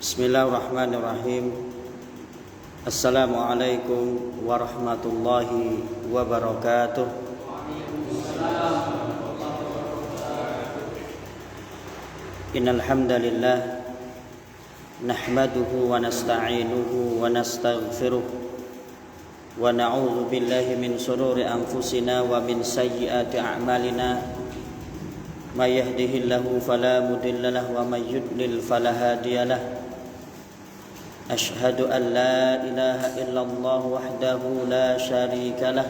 Bismillahirrahmanirrahim. Assalamualaikum warahmatullahi wabarakatuh. Innal hamdalillah nahmaduhu wa nasta'inuhu wa nastaghfiruh wa na'udzu billahi min shururi anfusina wa min sayyiati a'malina. May yahdihillahu fala mudilla lahu wa may yudlil fala hadiyalah. Ashhadu an la ilaha illallah wahdahu la syarika lah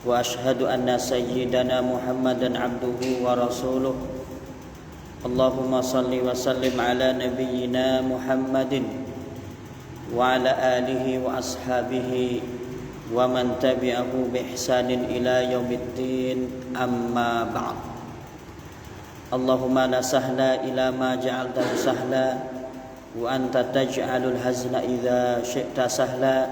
wa ashhadu anna sayyidana Muhammadan abduhu wa rasuluh. Allahumma salli wa sallim ala nabiyyina Muhammadin wa ala alihi wa ashabihi wa man tabi'ahu bi ihsanin ila yaumiddin, amma ba'd. Allahumma la sahla ila ma ja'altahu sahla wa anta taj'alul hazna idza syi'ta sahla.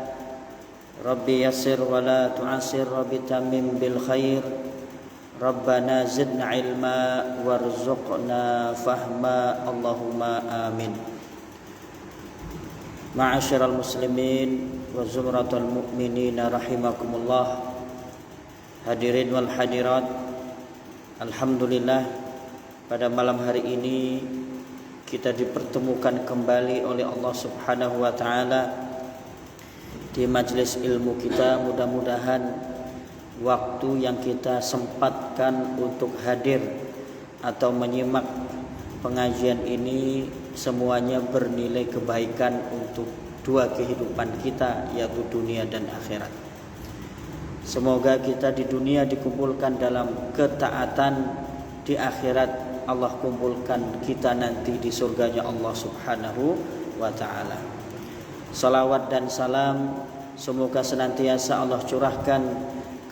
Rabbi yassir wa la tu'assir, rabbi tammim bil khair. Rabbana zidna ilma warzuqna fahma, Allahumma amin. Ma'asyiral muslimin wa zumratul mu'minin rahimakumullah. Hadirin wal hadirat, alhamdulillah pada malam hari ini kita dipertemukan kembali oleh Allah Subhanahu wa taala di majelis ilmu kita. Mudah-mudahan waktu yang kita sempatkan untuk hadir atau menyimak pengajian ini semuanya bernilai kebaikan untuk dua kehidupan kita, yaitu dunia dan akhirat. Semoga kita di dunia dikumpulkan dalam ketaatan, di akhirat Allah kumpulkan kita nanti di surganya Allah Subhanahu wa ta'ala. Salawat dan salam semoga senantiasa Allah curahkan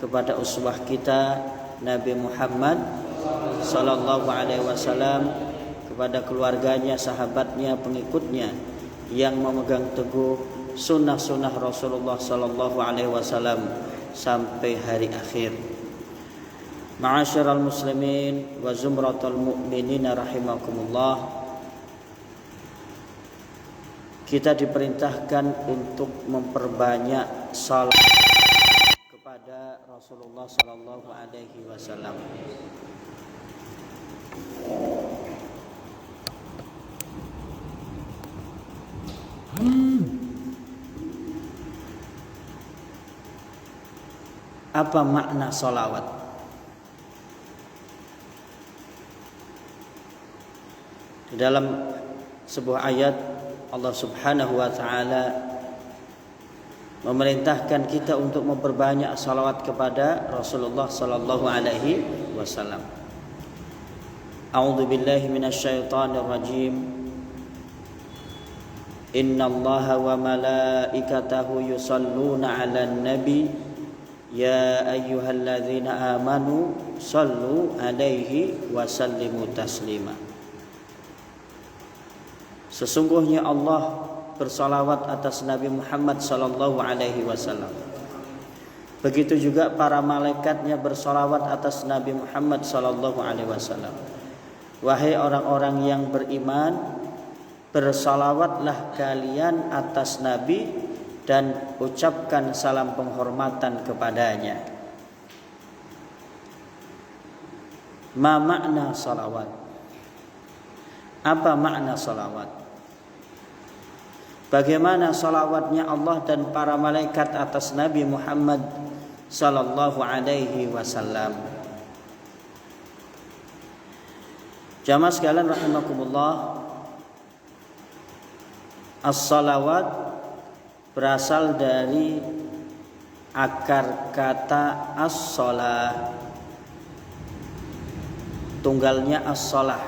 kepada uswah kita Nabi Muhammad sallallahu alaihi wasallam, kepada keluarganya, sahabatnya, pengikutnya yang memegang teguh sunnah-sunnah Rasulullah sallallahu alaihi wasallam sampai hari akhir. Ma'asyiral muslimin wa zumratul mu'minin rahimakumullah. Kita diperintahkan untuk memperbanyak salat kepada Rasulullah sallallahu alaihi wasallam. Apa makna salawat? Di dalam sebuah ayat Allah Subhanahu wa taala memerintahkan kita untuk memperbanyak salawat kepada Rasulullah sallallahu alaihi wasallam. A'udzu billahi minasyaitonir rajim. Innallaha wa malaikatahu yusholluna 'alan nabi ya ayyuhalladzina amanu shallu 'alaihi wa sallimu taslima. Sesungguhnya Allah bersalawat atas Nabi Muhammad sallallahu alaihi wasallam. Begitu juga para malaikatnya bersalawat atas Nabi Muhammad sallallahu alaihi wasallam. Wahai orang-orang yang beriman, bersalawatlah kalian atas Nabi dan ucapkan salam penghormatan kepadanya. Ma makna salawat? Apa makna salawat? Bagaimana salawatnya Allah dan para malaikat atas Nabi Muhammad sallallahu alaihi wasallam? Jamaah sekalian rahimakumullah, as-salawat berasal dari akar kata as-shalah, tunggalnya as-shalah,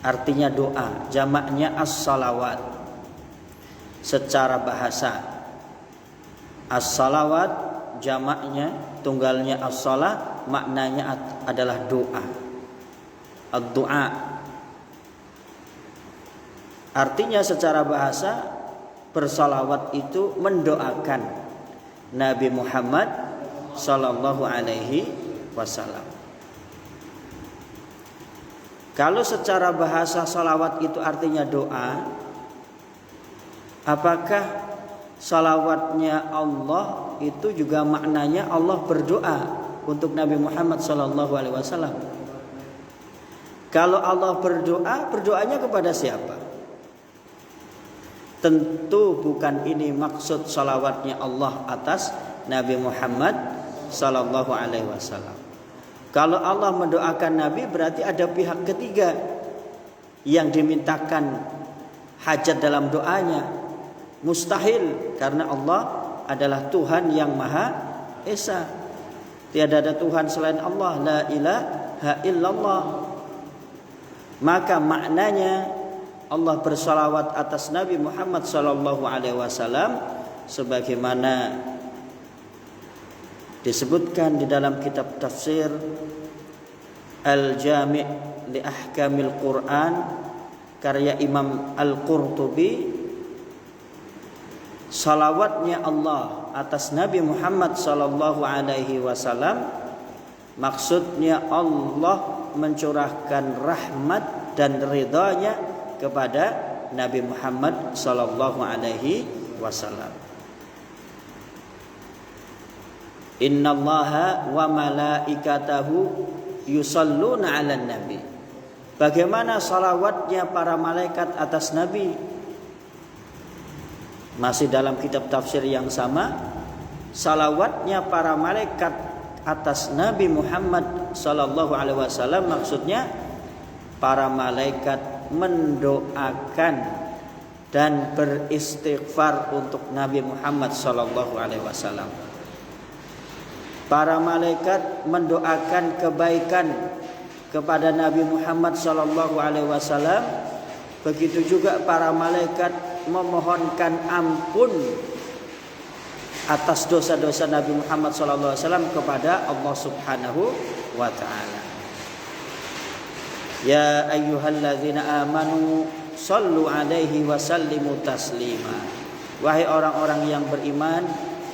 artinya doa, jamaknya as-salawat. Secara bahasa as-salawat jamaknya, tunggalnya as-shalah, maknanya adalah doa. Ad-du'a artinya secara bahasa bersalawat itu mendoakan Nabi Muhammad sallallahu alaihi wasallam. Kalau secara bahasa salawat itu artinya doa, apakah salawatnya Allah itu juga maknanya Allah berdoa untuk Nabi Muhammad SAW? Kalau Allah berdoa, berdoanya kepada siapa? Tentu bukan ini maksud salawatnya Allah atas Nabi Muhammad SAW. Kalau Allah mendoakan Nabi, berarti ada pihak ketiga yang dimintakan hajat dalam doanya. Mustahil, karena Allah adalah Tuhan yang Maha Esa. Tiada ada Tuhan selain Allah, la ilaha illallah. Maka maknanya Allah bersalawat atas Nabi Muhammad SAW sebagaimana disebutkan di dalam kitab tafsir Al-Jami' li Ahkamil Quran karya Imam Al-Qurtubi. Salawatnya Allah atas Nabi Muhammad SAW maksudnya Allah mencurahkan rahmat dan ridhanya kepada Nabi Muhammad SAW. Innallaha wa malaikatahu yusalluna 'alan nabi. Bagaimana salawatnya para malaikat atas Nabi? Masih dalam kitab tafsir yang sama, salawatnya para malaikat atas Nabi Muhammad SAW maksudnya para malaikat mendoakan dan beristighfar untuk Nabi Muhammad SAW. Para malaikat mendoakan kebaikan kepada Nabi Muhammad SAW. Begitu juga para malaikat memohonkan ampun atas dosa-dosa Nabi Muhammad SAW kepada Allah Subhanahu wa ta'ala. Ya ayyuhalladzina amanu sallu alaihi wa sallimu taslima. Wahai orang-orang yang beriman,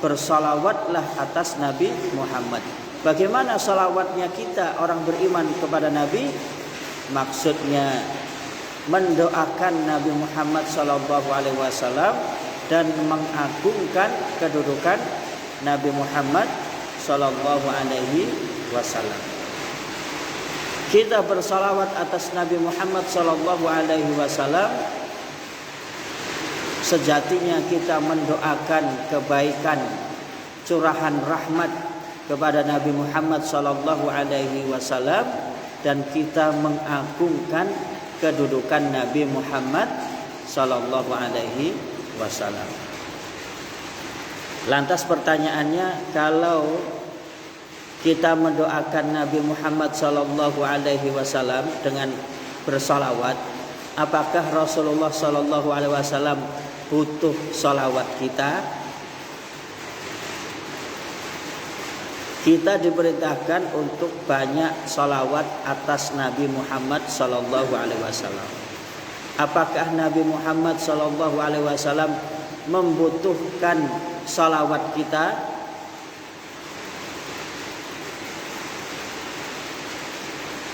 bersalawatlah atas Nabi Muhammad. Bagaimana salawatnya kita orang beriman kepada Nabi? Maksudnya mendoakan Nabi Muhammad SAW dan mengagungkan kedudukan Nabi Muhammad SAW. Kita bersalawat atas Nabi Muhammad SAW, sejatinya kita mendoakan kebaikan, curahan rahmat kepada Nabi Muhammad SAW dan kita mengagungkan kedudukan Nabi Muhammad SAW. Lantas pertanyaannya, kalau kita mendoakan Nabi Muhammad SAW dengan bersalawat, apakah Rasulullah SAW butuh salawat kita? Kita diperintahkan untuk banyak salawat atas Nabi Muhammad SAW. Apakah Nabi Muhammad SAW membutuhkan salawat kita?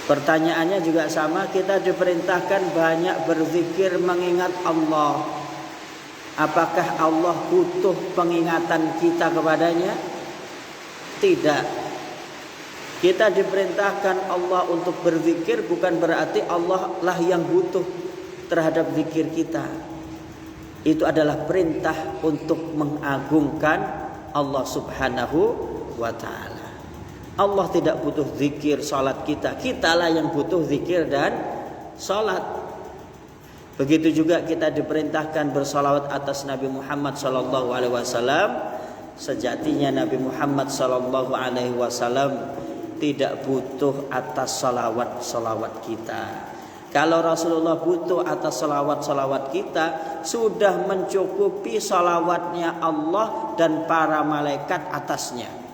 Pertanyaannya juga sama, kita diperintahkan banyak berzikir mengingat Allah. Apakah Allah butuh pengingatan kita kepadanya? Tidak. Kita diperintahkan Allah untuk berzikir, bukan berarti Allah lah yang butuh terhadap zikir kita. Itu adalah perintah untuk mengagungkan Allah Subhanahu wa ta'ala. Allah tidak butuh zikir salat kita, kitalah yang butuh zikir dan salat. Begitu juga kita diperintahkan bersalawat atas Nabi Muhammad SAW. Sejatinya Nabi Muhammad SAW tidak butuh atas salawat kita. Kalau Rasulullah butuh atas salawat kita, sudah mencukupi salawatnya Allah dan para malaikat atasnya.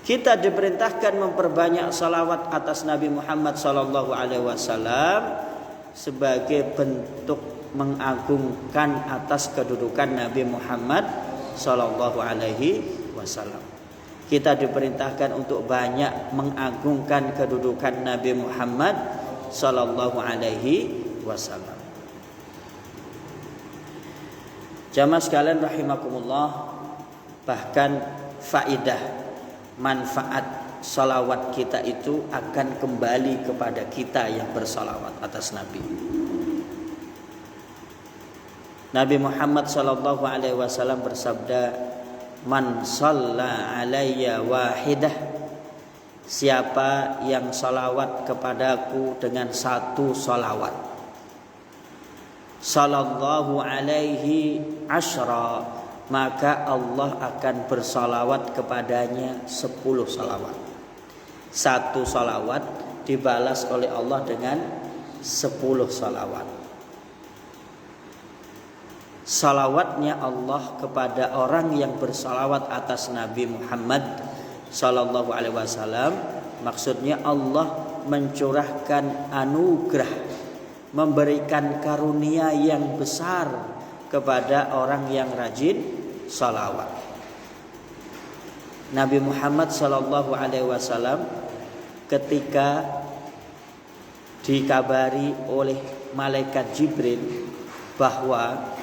Kita diperintahkan memperbanyak salawat atas Nabi Muhammad SAW sebagai bentuk mengagungkan atas kedudukan Nabi Muhammad SAW. kita diperintahkan untuk banyak mengagungkan kedudukan Nabi Muhammad sallallahu alaihi wasallam. Jamaah sekalian rahimakumullah, bahkan faidah manfaat salawat kita itu akan kembali kepada kita yang bersalawat atas Nabi. Nabi Muhammad sallallahu alaihi wasallam bersabda, "Man shalla alayya wahidah." Siapa yang salawat kepadaku dengan satu salawat, sallallahu alaihi asyra, maka Allah akan bersalawat kepadanya 10 salawat. Satu salawat dibalas oleh Allah dengan 10 salawat. Salawatnya Allah kepada orang yang bersalawat atas Nabi Muhammad sallallahu alaihi wasallam, maksudnya Allah mencurahkan anugerah, memberikan karunia yang besar kepada orang yang rajin salawat. Nabi Muhammad sallallahu alaihi wasallam ketika dikabari oleh malaikat Jibril bahwa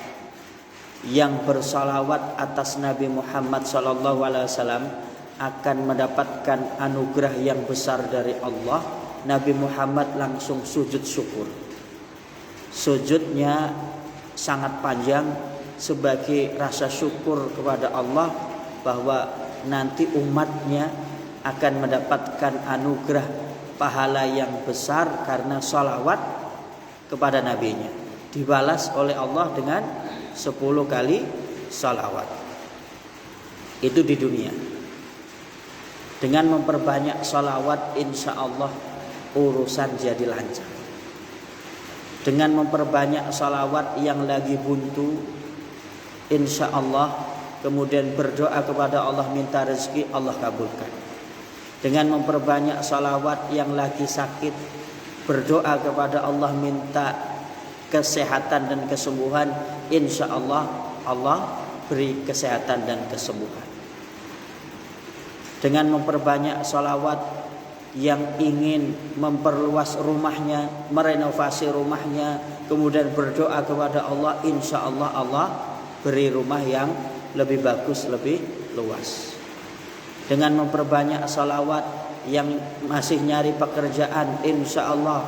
yang bersalawat atas Nabi Muhammad sallallahu alaihi wasallam akan mendapatkan anugerah yang besar dari Allah, Nabi Muhammad langsung sujud syukur. Sujudnya sangat panjang sebagai rasa syukur kepada Allah bahwa nanti umatnya akan mendapatkan anugerah pahala yang besar karena salawat kepada nabinya, dibalas oleh Allah dengan 10 kali salawat. Itu di dunia. Dengan memperbanyak salawat, insya Allah urusan jadi lancar. Dengan memperbanyak salawat yang lagi buntu, insya Allah kemudian berdoa kepada Allah minta rezeki, Allah kabulkan. Dengan memperbanyak salawat yang lagi sakit, berdoa kepada Allah minta kesehatan dan kesembuhan, insya Allah Allah beri kesehatan dan kesembuhan. Dengan memperbanyak salawat yang ingin memperluas rumahnya, merenovasi rumahnya, kemudian berdoa kepada Allah, insya Allah Allah beri rumah yang lebih bagus, lebih luas. Dengan memperbanyak salawat yang masih nyari pekerjaan, insya Allah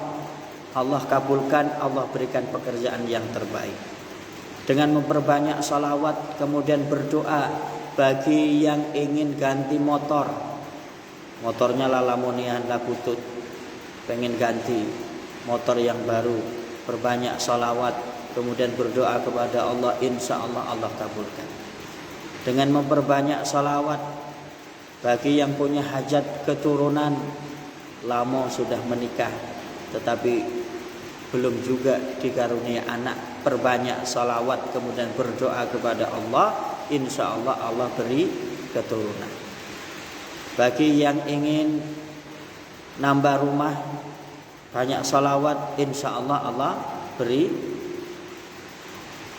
Allah kabulkan, Allah berikan pekerjaan yang terbaik. Dengan memperbanyak salawat kemudian berdoa bagi yang ingin ganti motor, motornya lalamonian labutut, pengen ganti motor yang baru, perbanyak salawat kemudian berdoa kepada Allah, insya Allah Allah kabulkan. Dengan memperbanyak salawat bagi yang punya hajat keturunan, lama sudah menikah tetapi belum juga dikarunia anak, perbanyak salawat kemudian berdoa kepada Allah, insya Allah Allah beri keturunan. Bagi yang ingin nambah rumah, banyak salawat, insya Allah Allah beri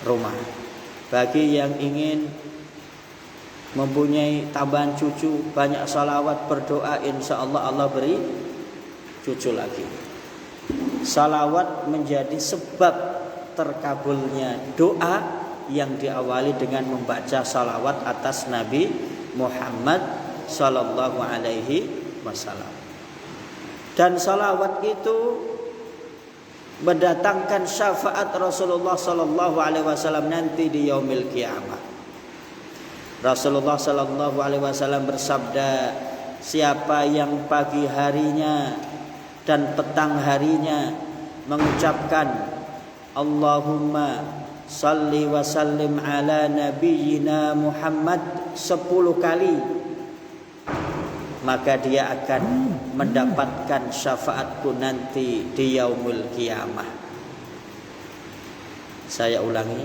rumah. Bagi yang ingin mempunyai tambahan cucu, banyak salawat berdoa, insya Allah Allah beri cucu lagi. Salawat menjadi sebab terkabulnya doa yang diawali dengan membaca salawat atas Nabi Muhammad sallallahu alaihi wasallam. Dan salawat itu mendatangkan syafaat Rasulullah sallallahu alaihi wasallam nanti di yaumil qiyamah. Rasulullah sallallahu alaihi wasallam bersabda, siapa yang pagi harinya dan petang harinya mengucapkan Allahumma salli wa sallim ala nabiyyina Muhammad 10 kali, maka dia akan mendapatkan syafaatku nanti di yaumul qiyamah. Saya ulangi,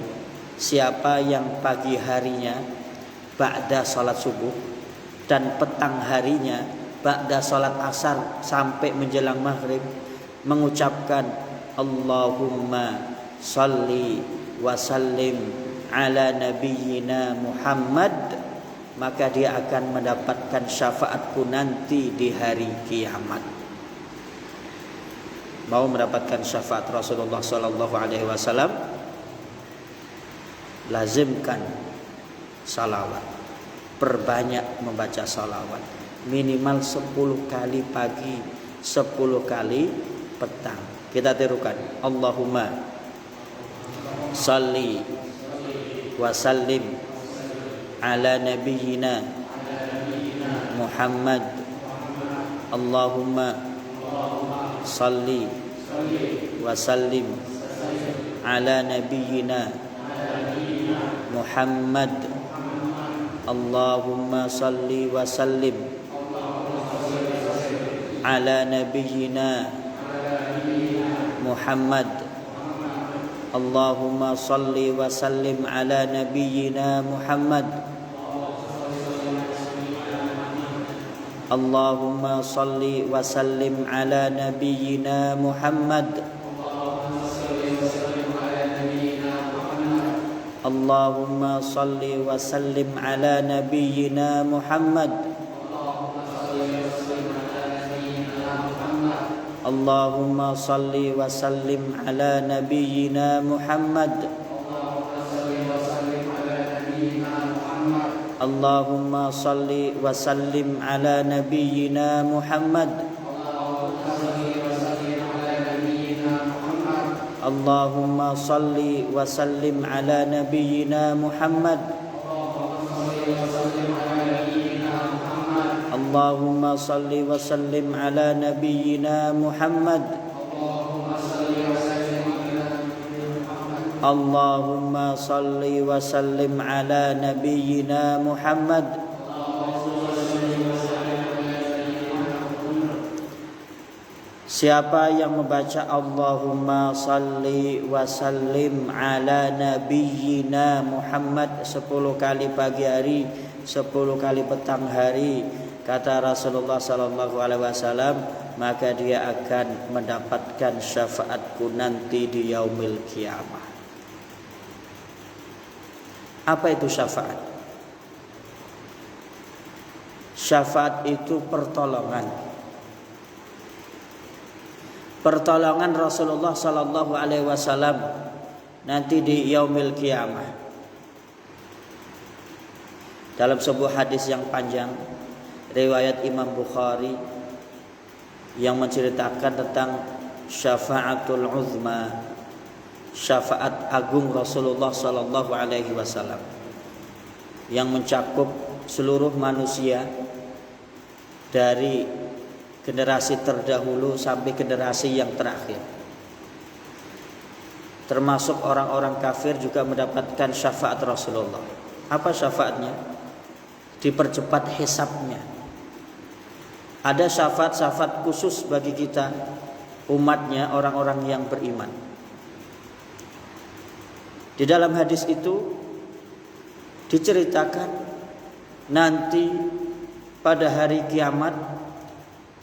siapa yang pagi harinya ba'da salat subuh dan petang harinya ba'da salat asar sampai menjelang maghrib mengucapkan Allahumma salli wa sallim ala nabiyyina Muhammad maka dia akan mendapatkan syafaatku nanti di hari kiamat. Mau mendapatkan syafaat Rasulullah sallallahu alaihi wasallam, lazimkan salawat. Perbanyak membaca salawat. Minimal 10 kali pagi, 10 kali petang. Kita tirukan. Allahumma salli wa sallim ala nabiyyina Muhammad. Allahumma salli wa sallim ala nabiyyina Muhammad. Allahumma salli wa sallim ala nabiyyina Muhammad. Allahumma salli wa sallim ala nabiyyina Muhammad. Allahumma salli wa sallim ala nabiyyina Muhammad. Allahumma salli wa sallim ala nabiyyina Muhammad. Allahumma salli wa sallim ala nabiyyina Muhammad. Allahumma salli wa sallim ala nabiyyina Muhammad. Allahumma salli wa sallim ala nabiyyina Muhammad. Allahumma salli wa sallim ala nabiyyina Muhammad. Allahumma salli wa sallim ala nabiyyina Muhammad. Siapa yang membaca Allahumma salli wa sallim ala nabiyyina Muhammad 10 kali pagi hari, 10 kali petang hari, kata Rasulullah sallallahu alaihi wasallam, maka dia akan mendapatkan syafaatku nanti di yaumil kiamah. Apa itu syafaat? Syafaat itu pertolongan. Pertolongan Rasulullah sallallahu alaihi wasallam nanti di yaumil kiamah. Dalam sebuah hadis yang panjang riwayat Imam Bukhari yang menceritakan tentang syafaatul uzma, syafaat agung Rasulullah sallallahu alaihi wasallam yang mencakup seluruh manusia dari generasi terdahulu sampai generasi yang terakhir. Termasuk orang-orang kafir juga mendapatkan syafaat Rasulullah. Apa syafaatnya? Dipercepat hisabnya. Ada syafaat-syafaat khusus bagi kita, umatnya, orang-orang yang beriman. Di dalam hadis itu diceritakan nanti pada hari kiamat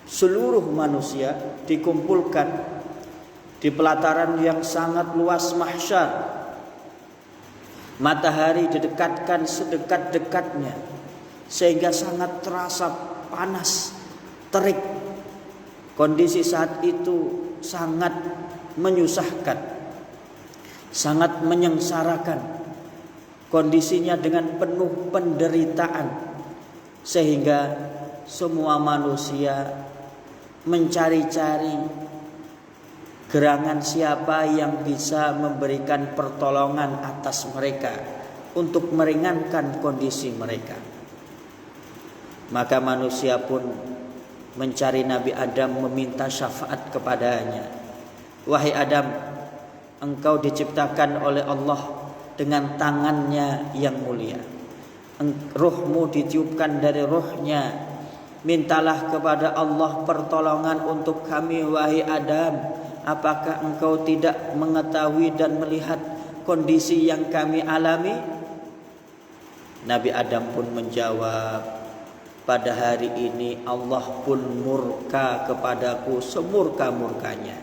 seluruh manusia dikumpulkan di pelataran yang sangat luas mahsyar. Matahari didekatkan sedekat-dekatnya sehingga sangat terasa panas, terik. Kondisi saat itu sangat menyusahkan, sangat menyengsarakan. Kondisinya dengan penuh penderitaan sehingga semua manusia mencari-cari gerangan siapa yang bisa memberikan pertolongan atas mereka untuk meringankan kondisi mereka. Maka manusia pun mencari Nabi Adam, meminta syafaat kepadanya. Wahai Adam, engkau diciptakan oleh Allah dengan tangannya yang mulia. Ruhmu ditiupkan dari ruhnya. Mintalah kepada Allah pertolongan untuk kami, wahai Adam. Apakah engkau tidak mengetahui dan melihat kondisi yang kami alami? Nabi Adam pun menjawab, pada hari ini Allah pun murka kepadaku semurka-murkanya.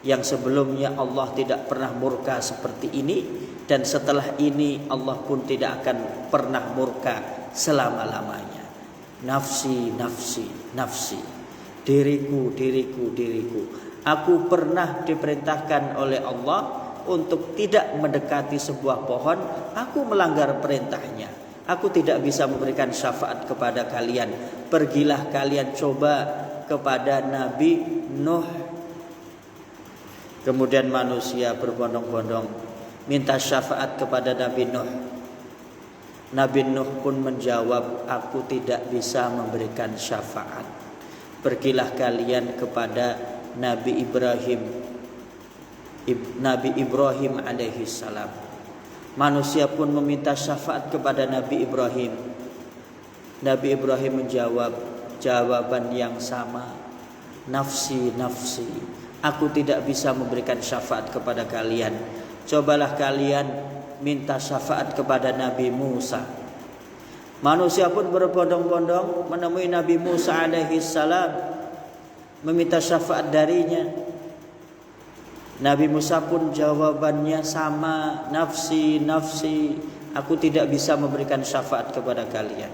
Yang sebelumnya Allah tidak pernah murka seperti ini, dan setelah ini Allah pun tidak akan pernah murka selama-lamanya. Nafsi, nafsi, nafsi. Diriku, diriku, diriku. Aku pernah diperintahkan oleh Allah untuk tidak mendekati sebuah pohon. Aku melanggar perintahnya. Aku tidak bisa memberikan syafaat kepada kalian. Pergilah kalian coba kepada Nabi Nuh. Kemudian manusia berbondong-bondong minta syafaat kepada Nabi Nuh. Nabi Nuh pun menjawab, aku tidak bisa memberikan syafaat. Pergilah kalian kepada Nabi Ibrahim. Nabi Ibrahim alaihi salam. Manusia pun meminta syafaat kepada Nabi Ibrahim. Nabi Ibrahim menjawab jawaban yang sama. Nafsi, nafsi. Aku tidak bisa memberikan syafaat kepada kalian. Cobalah kalian minta syafaat kepada Nabi Musa. Manusia pun berbondong-bondong menemui Nabi Musa alaihi salam, meminta syafaat darinya. Nabi Musa pun jawabannya sama, nafsi, nafsi. Aku tidak bisa memberikan syafaat kepada kalian.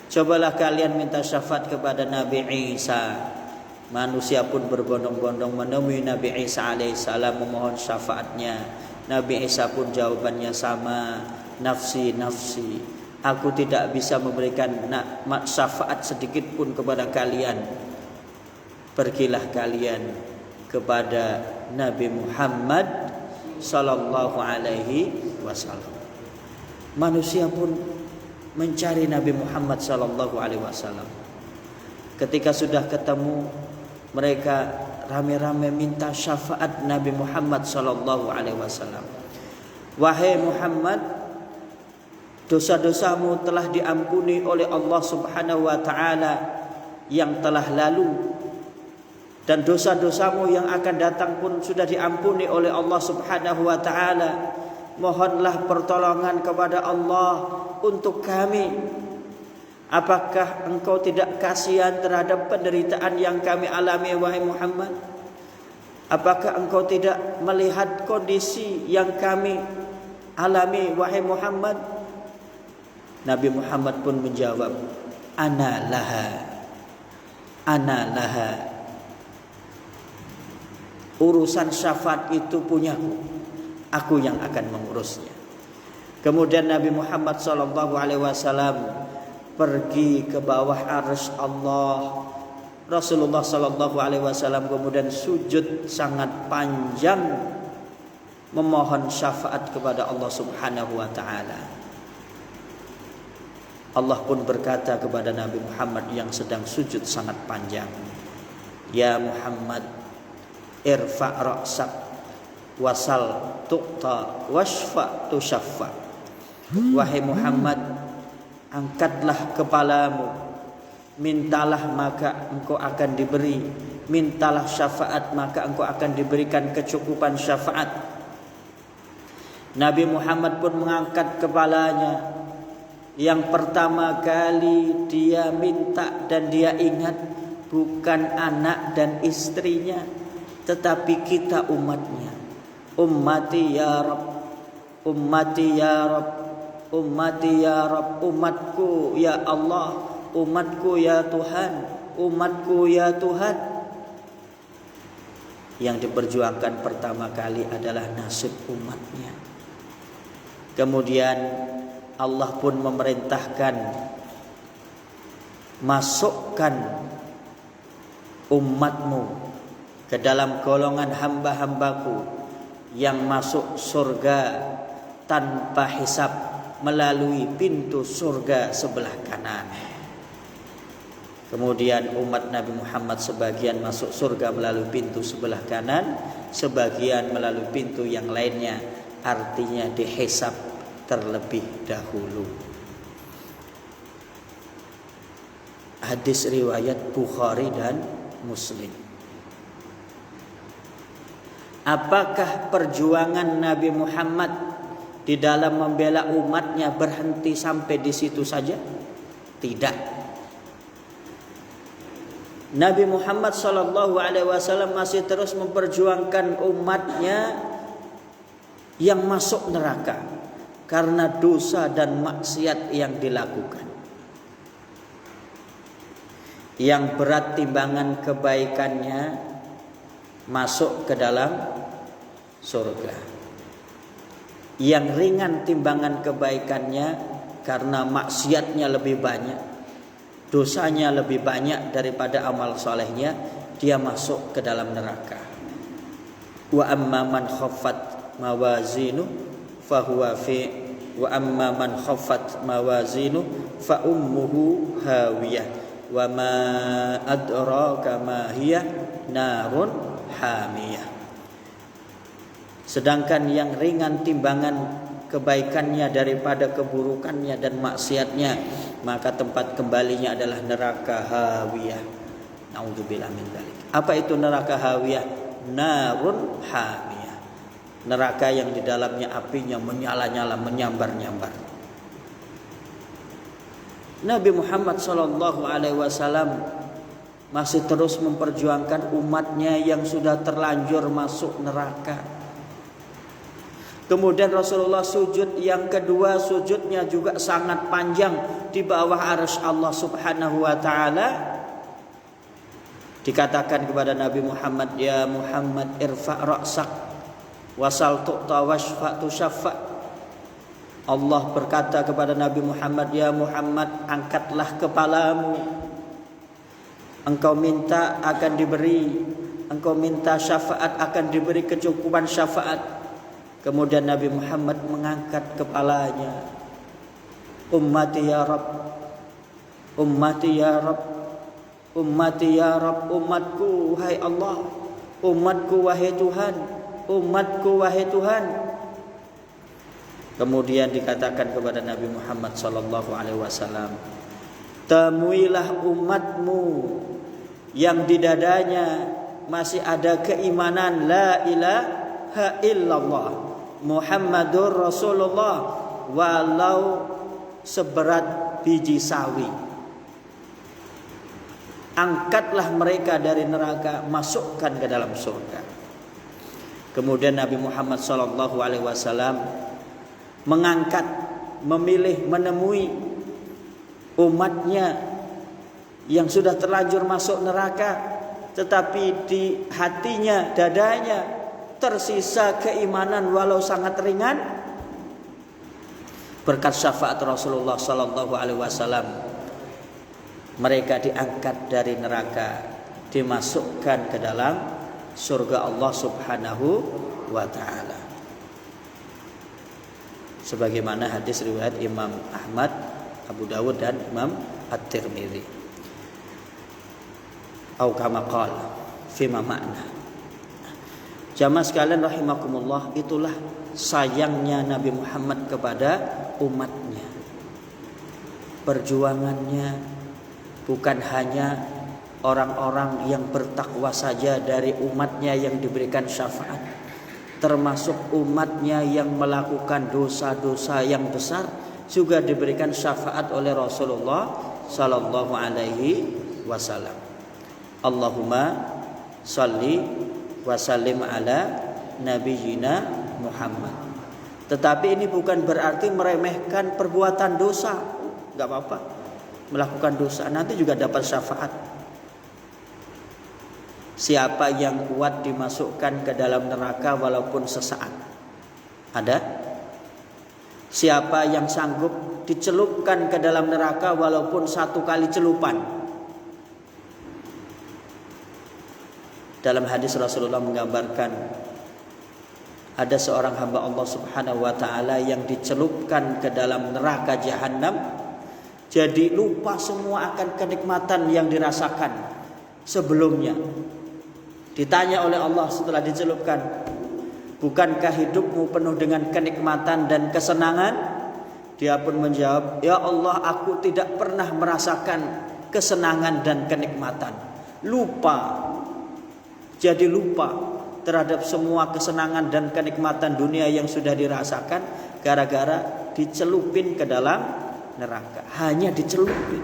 Cobalah kalian minta syafaat kepada Nabi Isa. Manusia pun berbondong-bondong menemui Nabi Isa alaihissalam memohon syafaatnya. Nabi Isa pun jawabannya sama, nafsi, nafsi. Aku tidak bisa memberikan syafaat sedikit pun kepada kalian. Pergilah kalian kepada Nabi Muhammad sallallahu alaihi wasallam. Manusia pun mencari Nabi Muhammad sallallahu alaihi wasallam. Ketika sudah ketemu, mereka rame-rame minta syafaat Nabi Muhammad sallallahu alaihi wasallam. Wahai Muhammad, dosa-dosamu telah diampuni oleh Allah Subhanahu wa taala yang telah lalu, dan dosa-dosamu yang akan datang pun sudah diampuni oleh Allah Subhanahu wa taala. Mohonlah pertolongan kepada Allah untuk kami. Apakah engkau tidak kasihan terhadap penderitaan yang kami alami, wahai Muhammad? Apakah engkau tidak melihat kondisi yang kami alami, wahai Muhammad? Nabi Muhammad pun menjawab, ana laha, ana laha. Urusan syafaat itu punyaku, aku yang akan mengurusnya. Kemudian Nabi Muhammad SAW pergi ke bawah arsy Allah. Rasulullah SAW kemudian sujud sangat panjang memohon syafaat kepada Allah Subhanahu wa taala. Allah pun berkata kepada Nabi Muhammad yang sedang sujud sangat panjang, ya Muhammad, irfa' ra'sak wasal tuqta washfa' tushaffa. Wahai Muhammad, angkatlah kepalamu, mintalah maka engkau akan diberi, mintalah syafaat maka engkau akan diberikan kecukupan syafaat. Nabi Muhammad pun mengangkat kepalanya. Yang pertama kali dia minta dan dia ingat bukan anak dan istrinya, tetapi kita umatnya. Ummati ya Rabb, ummati ya Rabb, ummati ya Rabb, umatku ya Allah, umatku ya Tuhan, umatku ya Tuhan. Yang diperjuangkan pertama kali adalah nasib umatnya. Kemudian Allah pun memerintahkan, masukkan umatmu ke dalam golongan hamba-hambaku yang masuk surga tanpa hisab melalui pintu surga sebelah kanan. Kemudian umat Nabi Muhammad sebagian masuk surga melalui pintu sebelah kanan, sebagian melalui pintu yang lainnya, artinya dihisab terlebih dahulu. Hadis riwayat Bukhari dan Muslim. Apakah perjuangan Nabi Muhammad di dalam membela umatnya berhenti sampai di situ saja? Tidak. Nabi Muhammad SAW masih terus memperjuangkan umatnya yang masuk neraka karena dosa dan maksiat yang dilakukan. Yang berat timbangan kebaikannya masuk ke dalam surga. Yang ringan timbangan kebaikannya karena maksiatnya lebih banyak, dosanya lebih banyak daripada amal solehnya, dia masuk ke dalam neraka. Wa amma man khaffat mawazinu fahuwa fi wa amma man khaffat mawazinu fa ummuhu hawiyah wa ma adraka ma hiya narun hamiyah. Sedangkan yang ringan timbangan kebaikannya daripada keburukannya dan maksiatnya, maka tempat kembalinya adalah neraka hawiyah. Naudzubillah min dzalik. Apa itu neraka hawiyah? Narun hamiyah. Neraka yang di dalamnya apinya menyala-nyala, menyambar-nyambar. Nabi Muhammad SAW masih terus memperjuangkan umatnya yang sudah terlanjur masuk neraka. Kemudian Rasulullah sujud yang kedua, sujudnya juga sangat panjang di bawah arsy Allah Subhanahu wa taala. Dikatakan kepada Nabi Muhammad, ya Muhammad irfa' ra'sak wasal tu'ta washfa' tushaffa'. Allah berkata kepada Nabi Muhammad, ya Muhammad, angkatlah kepalamu. Engkau minta akan diberi, engkau minta syafaat akan diberi kecukupan syafaat. Kemudian Nabi Muhammad mengangkat kepalanya. Ummati ya Rabb, ummati ya Rabb, ummati ya Rabb, umatku wahai Allah, umatku wahai Tuhan, umatku wahai Tuhan. Kemudian dikatakan kepada Nabi Muhammad SAW, temuilah umatmu yang di dadanya masih ada keimanan la ilaha illallah Muhammadur Rasulullah walau seberat biji sawi. Angkatlah mereka dari neraka, masukkan ke dalam surga. Kemudian Nabi Muhammad SAW mengangkat, memilih menemui umatnya yang sudah terlanjur masuk neraka, tetapi di hatinya, dadanya tersisa keimanan walau sangat ringan. Berkat syafaat Rasulullah SAW, mereka diangkat dari neraka, dimasukkan ke dalam surga Allah Subhanahu wa taala. Sebagaimana hadis riwayat Imam Ahmad, Abu Dawud dan Imam At-Tirmidzi. Au kama qala fima ma'na. Jamaah sekalian rahimakumullah, itulah sayangnya Nabi Muhammad kepada umatnya. Perjuangannya bukan hanya orang-orang yang bertakwa saja dari umatnya yang diberikan syafaat, termasuk umatnya yang melakukan dosa-dosa yang besar juga diberikan syafaat oleh Rasulullah sallallahu alaihi wasallam. Allahumma shalli wa sallim ala nabiyyina Muhammad. Tetapi ini bukan berarti meremehkan perbuatan dosa. Enggak apa-apa melakukan dosa, nanti juga dapat syafaat. Siapa yang kuat dimasukkan ke dalam neraka walaupun sesaat? Ada? Siapa yang sanggup dicelupkan ke dalam neraka walaupun satu kali celupan? Dalam hadis Rasulullah menggambarkan ada seorang hamba Allah Subhanahu wa taala yang dicelupkan ke dalam neraka jahanam, jadi lupa semua akan kenikmatan yang dirasakan sebelumnya. Ditanya oleh Allah setelah dicelupkan, bukankah hidupmu penuh dengan kenikmatan dan kesenangan? Dia pun menjawab, ya Allah, aku tidak pernah merasakan kesenangan dan kenikmatan. Lupa. Jadi lupa terhadap semua kesenangan dan kenikmatan dunia yang sudah dirasakan gara-gara dicelupin ke dalam neraka. Hanya dicelupin.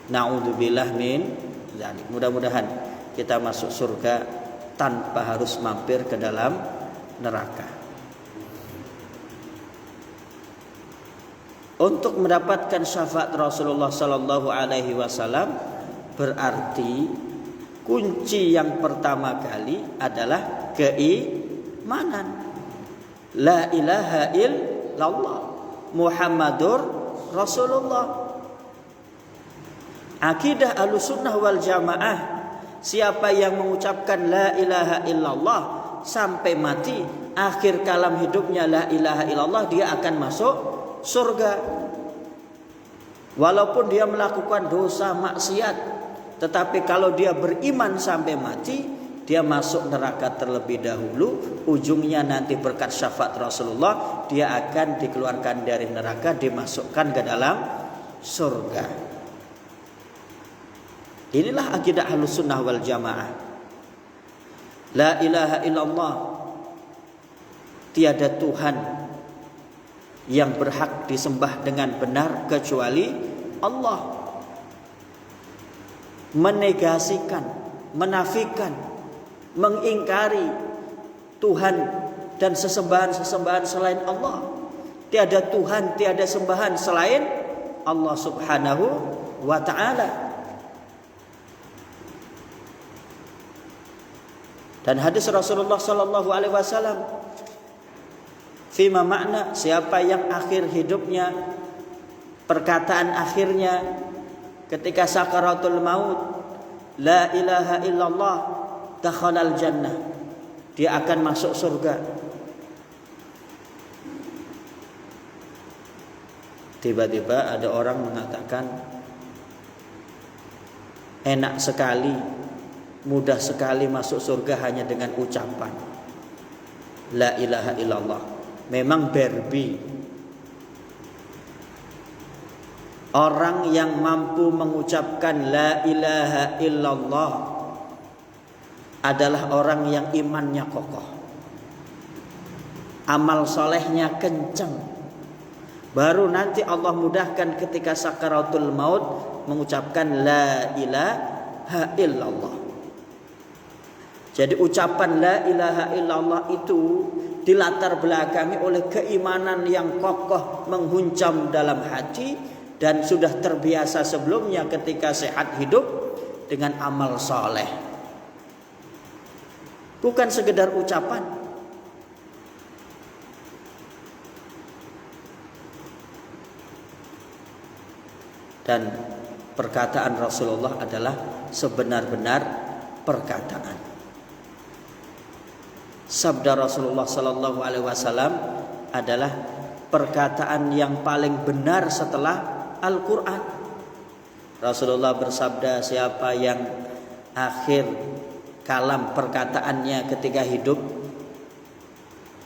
Na'udzubillah min dzalik. Mudah-mudahan kita masuk surga tanpa harus mampir ke dalam neraka. Untuk mendapatkan syafaat Rasulullah sallallahu alaihi wasallam berarti kunci yang pertama kali adalah keimanan. La ilaha illallah Muhammadur Rasulullah. Akidah Ahlussunnah wal Jamaah, siapa yang mengucapkan la ilaha illallah sampai mati, akhir kalam hidupnya la ilaha illallah, dia akan masuk surga. Walaupun dia melakukan dosa maksiat, tetapi kalau dia beriman sampai mati, dia masuk neraka terlebih dahulu. Ujungnya nanti berkat syafaat Rasulullah, dia akan dikeluarkan dari neraka, dimasukkan ke dalam surga. Inilah akidah Ahlussunnah wal Jamaah. La ilaha illallah, tiada Tuhan yang berhak disembah dengan benar kecuali Allah. Menegasikan, menafikan, mengingkari Tuhan dan sesembahan-sesembahan selain Allah. Tiada Tuhan, tiada sembahan selain Allah Subhanahu wa ta'ala. Dan hadis Rasulullah sallallahu alaihi wasallam, fima makna, siapa yang akhir hidupnya, perkataan akhirnya ketika sakaratul maut, la ilaha illallah, dakhalal jannah, dia akan masuk surga. Tiba-tiba ada orang mengatakan, enak sekali, mudah sekali masuk surga hanya dengan ucapan la ilaha illallah. Memang berbi orang yang mampu mengucapkan la ilaha illallah adalah orang yang imannya kokoh, amal solehnya kencang. Baru nanti Allah mudahkan ketika sakaratul maut mengucapkan la ilaha illallah. Jadi ucapan la ilaha illallah itu dilatar belakangi oleh keimanan yang kokoh menghuncam dalam hati, dan sudah terbiasa sebelumnya ketika sehat hidup dengan amal soleh. Bukan sekedar ucapan. Dan perkataan Rasulullah adalah sebenar-benar perkataan. Sabda Rasulullah sallallahu alaihi wasallam adalah perkataan yang paling benar setelah Al-Quran. Rasulullah bersabda, siapa yang akhir kalam perkataannya ketika hidup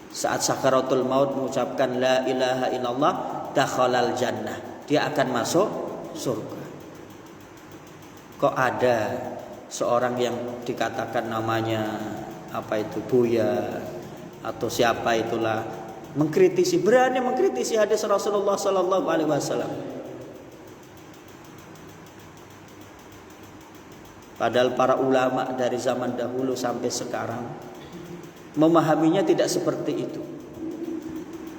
saat sakaratul maut mengucapkan la ilaha illallah, dakhalal jannah, dia akan masuk surga. Kok ada seorang yang dikatakan namanya apa itu Buya atau siapa itulah, mengkritisi, berani mengkritisi hadis Rasulullah sallallahu alaihi wasallam. Padahal para ulama dari zaman dahulu sampai sekarang memahaminya tidak seperti itu.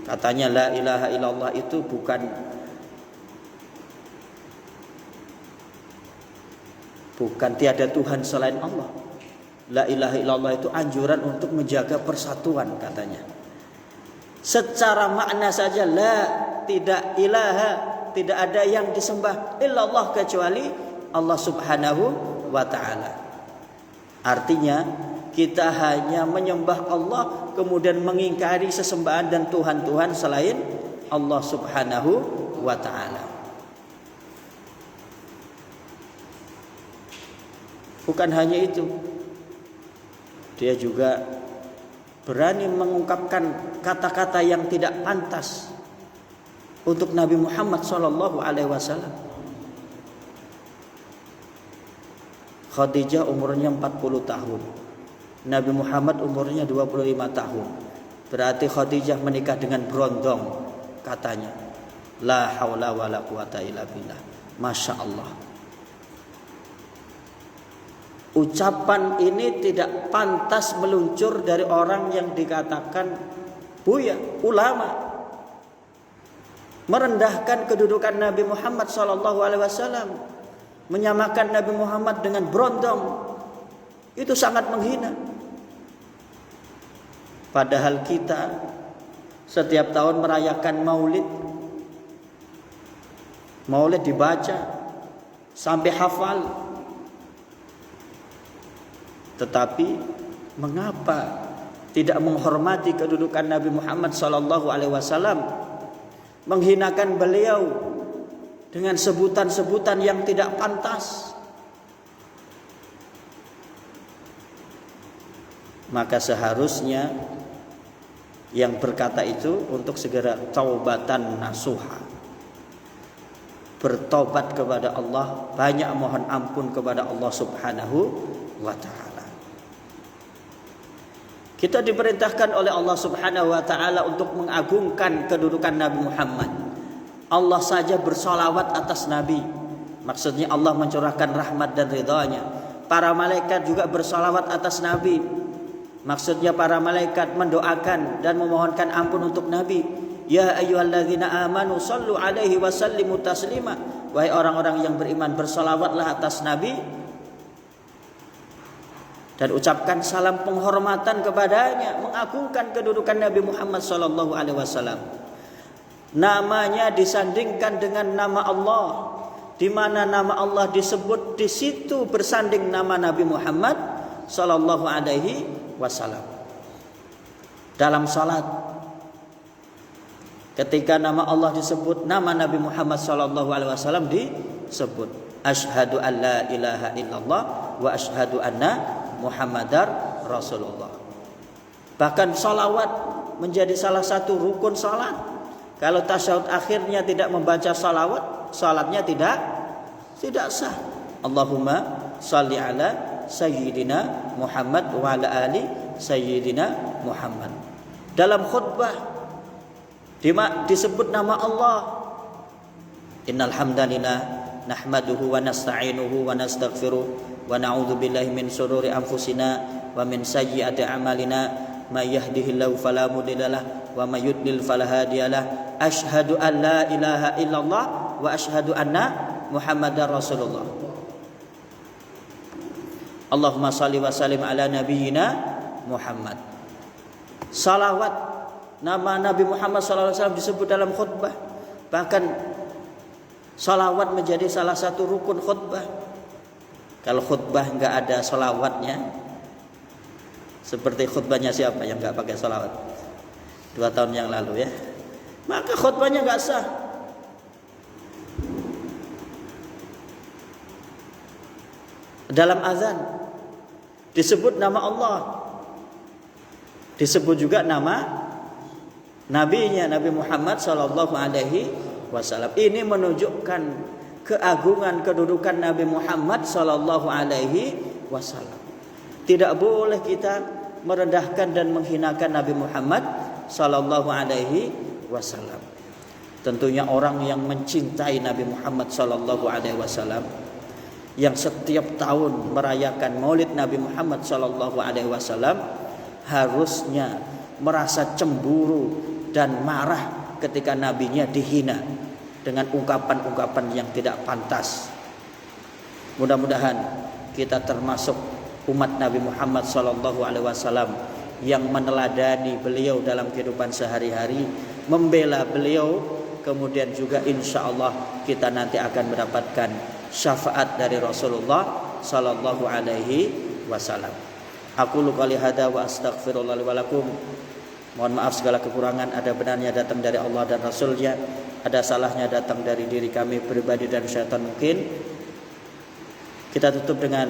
Katanya la ilaha illallah itu bukan tiada Tuhan selain Allah. La ilaha illallah itu anjuran untuk menjaga persatuan katanya. Secara makna saja la, tidak ilaha, tidak ada yang disembah illallah kecuali Allah Subhanahu wa ta'ala. Artinya kita hanya menyembah Allah kemudian mengingkari sesembahan dan Tuhan-Tuhan selain Allah Subhanahu wa ta'ala. Bukan hanya itu, dia juga berani mengungkapkan kata-kata yang tidak pantas untuk Nabi Muhammad sallallahu alaihi wasallam. Khadijah umurnya 40 tahun, Nabi Muhammad umurnya 25 tahun. Berarti Khadijah menikah dengan berondong katanya. La haula wala quwata illa billah. Masya Allah. Ucapan ini tidak pantas meluncur dari orang yang dikatakan buya, ulama, merendahkan kedudukan Nabi Muhammad SAW, menyamakan Nabi Muhammad dengan berondong. Itu sangat menghina. Padahal kita setiap tahun merayakan Maulid. Maulid dibaca sampai hafal. Tetapi mengapa tidak menghormati kedudukan Nabi Muhammad SAW, menghinakan beliau dengan sebutan-sebutan yang tidak pantas? Maka seharusnya yang berkata itu untuk segera taubatan nasuha, bertobat kepada Allah, banyak mohon ampun kepada Allah Subhanahu wa ta'ala. Kita diperintahkan oleh Allah Subhanahu wa ta'ala untuk mengagungkan kedudukan Nabi Muhammad. Allah saja bersolawat atas Nabi. Maksudnya Allah mencurahkan rahmat dan ridhanya. Para malaikat juga bersolawat atas Nabi. Maksudnya para malaikat mendoakan dan memohonkan ampun untuk Nabi. Ya ayyuhalladzina amanu sallu alaihi wa sallimu taslima. Wahai orang-orang yang beriman, bersolawatlah atas Nabi dan ucapkan salam penghormatan kepadanya, mengagungkan kedudukan Nabi Muhammad SAW. Namanya disandingkan dengan nama Allah, di mana nama Allah disebut, di situ bersanding nama Nabi Muhammad SAW. Dalam salat, ketika nama Allah disebut, nama Nabi Muhammad SAW disebut. Asyhadu an la ilaha illallah wa asyhadu anna Muhammadar Rasulullah. Bahkan salawat menjadi salah satu rukun salat. Kalau tasyahud akhirnya tidak membaca salawat, salatnya tidak sah. Allahumma salli ala sayyidina Muhammad wa ala ali sayyidina Muhammad. Dalam khutbah disebut nama Allah. Innal hamdalillah nahmaduhu wa nasta'inuhu wa nastaghfiruh wa na'udzu billahi min shururi anfusina wa min sayyiati a'malina may yahdihillahu fala mudhillalah wa may yudlil fala hadiyalah. Asyhadu an la ilaha illallah wa asyhadu anna Muhammadar Rasulullah. Allahumma shalli wa sallim ala nabiyyina Muhammad. Salawat nama Nabi Muhammad SAW disebut dalam khutbah. Bahkan salawat menjadi salah satu rukun khutbah. Kalau khutbah nggak ada salawatnya, seperti khutbahnya siapa yang nggak pakai salawat 2 tahun yang lalu ya, maka khutbahnya nggak sah. Dalam azan disebut nama Allah, disebut juga nama nabinya Nabi Muhammad SAW. Ini menunjukkan keagungan kedudukan Nabi Muhammad SAW. Tidak boleh kita merendahkan dan menghinakan Nabi Muhammad SAW. Tentunya orang yang mencintai Nabi Muhammad SAW, yang setiap tahun merayakan Maulid Nabi Muhammad SAW, harusnya merasa cemburu dan marah ketika nabinya dihina dengan ungkapan-ungkapan yang tidak pantas. Mudah-mudahan kita termasuk umat Nabi Muhammad SAW yang meneladani beliau dalam kehidupan sehari-hari, membela beliau, kemudian juga insya Allah kita nanti akan mendapatkan syafaat dari Rasulullah Sallallahu Alaihi Wasallam. Aku qouli hada wa astaghfirullah li wa lakum. Mohon maaf segala kekurangan, ada benarnya datang dari Allah dan Rasulnya, ada salahnya datang dari diri kami pribadi dan syaitan mungkin. Kita tutup dengan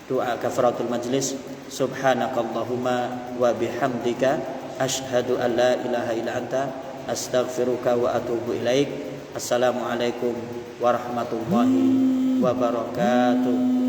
doa kafaratul majlis. Subhanakallahumma wa bihamdika asyhadu an la ilaha illa anta astaghfiruka wa atubu ilaik. Assalamualaikum warahmatullahi wabarakatuh.